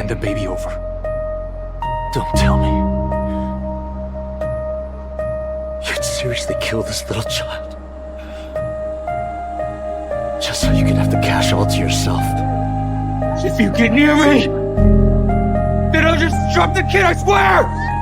hand the baby over. Don't tell me you'd seriously kill this little child just so you can have the cash all to yourself. If you get near me, then I'll just drop the kid, I swear!